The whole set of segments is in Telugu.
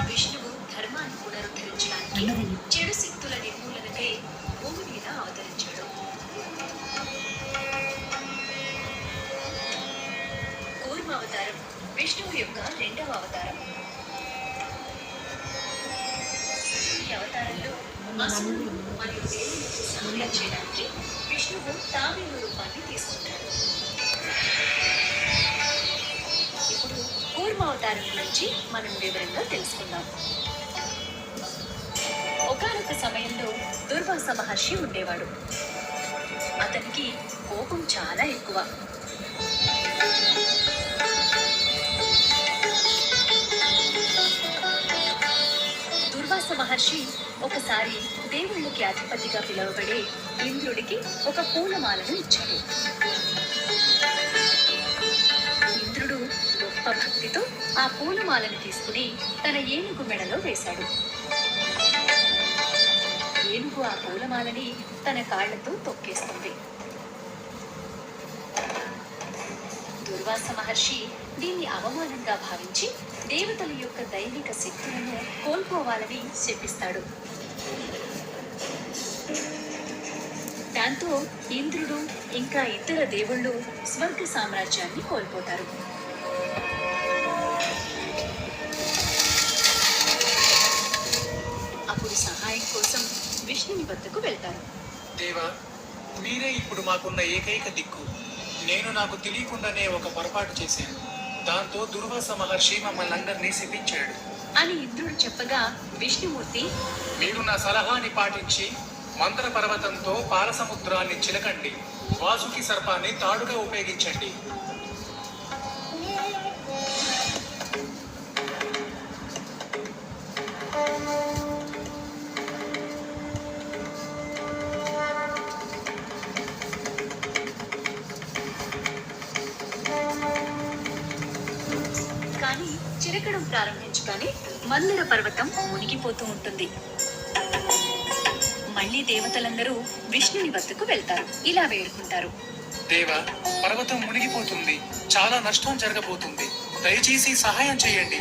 విష్ణువు ధర్మాన్ని పునరుద్ధరించడానికి చెడు శక్తుల నిర్మూలనకై భూమి మీద అవతరించాడు. కూర్మ అవతారం విష్ణువు యొక్క రెండవ అవతారం. ఈ అవతారంలో అసురులు మరియు దేవునికి సహాయం చేయడానికి విష్ణువు తాబేలు రూపాన్ని తీసుకుంటాడు. ఇప్పుడు కూర్మ అవతారం గురించి మనం వివరంగా తెలుసుకుందాం. ఒకానొక సమయంలో దుర్వాస మహర్షి ఉండేవాడు. అతనికి కోపం చాలా ఎక్కువ. దుర్వాస మహర్షి ఒకసారి దేవుళ్ళకి అధిపతిగా పిలువబడే ఇంద్రుడికి ఒక పూలమాలను ఇచ్చాడు. ఇంద్రుడు గొప్ప భక్తితో ఆ పూలమాలను తీసుకుని తన ఏనుగు మెడలో వేశాడు. ఏనుగు ఆ పూలమాలని తన కాళ్లతో తొక్కేస్తుంది. దుర్వాస మహర్షి దీన్ని అవమానంగా భావించి దేవతల యొక్క దైవిక శక్తులను కోల్పోవాలని శపిస్తాడు. దాంతో ఇంద్రుడు ఇంకా ఇతర దేవుళ్ళు స్వర్గ సామ్రాజ్యాన్ని కోల్పోతారు. అప్పుడు సహాయం కోసం విష్ణుని వద్దకు వెళ్తారు. దేవా, మీరే ఇప్పుడు మాకున్న ఏకైక దిక్కు. నేను నాకు తెలియకుండానే ఒక పొరపాటు చేశాను. దాంతో దుర్వాస మహర్షి మమ్మల్ని అందరినీ శపించాడు అని ఇంద్రుడు చెప్పగా విష్ణుమూర్తి, మీరు నా సలహాని పాటించి మందర పర్వతంతో పాలసముద్రాన్ని చిలకండి, వాసుకి సర్పాన్ని తాడుగా ఉపయోగించండి. కానీ చిరకడం ప్రారంభించగానే మందర పర్వతం మునిగిపోతూ ఉంటుంది. మళ్ళీ దేవతలందరూ విష్ణుని వద్దకు వెళ్తారు. ఇలా వేడుకుంటారు. దేవా, పర్వతం మునిగిపోతుంది, చాలా నష్టం జరగబోతుంది, దయచేసి సహాయం చేయండి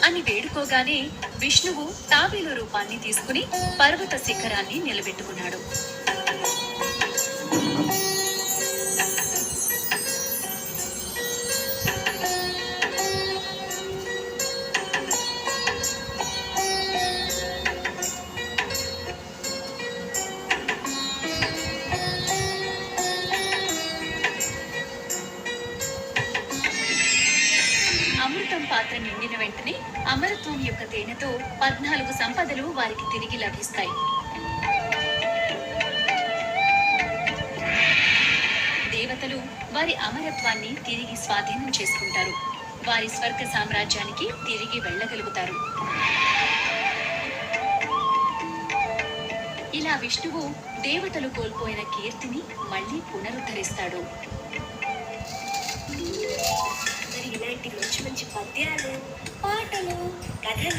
అని వేడుకోగానే విష్ణువు తాబేలు రూపాన్ని తీసుకుని పర్వత శిఖరాన్ని నిలబెట్టుకున్నాడు. అమృతం పాత్ర నిండిన వెంటనే అమరత్వం యొక్క తేనెతో 14 సంపదలు వారికి తిరిగి లభిస్తాయి. దేవతలు వారి అమరత్వాన్ని తిరిగి స్వాధీనం చేసుకుంటారు. వారి స్వర్గ సామ్రాజ్యానికి తిరిగి వెళ్ళగలుగుతారు. ఇలా విష్ణువు దేవతలు కోల్పోయిన కీర్తిని మళ్ళీ పునరుద్ధరిస్తాడు. ఇలాంటి మంచి మంచి పద్యాలు, పాటలు, కథలు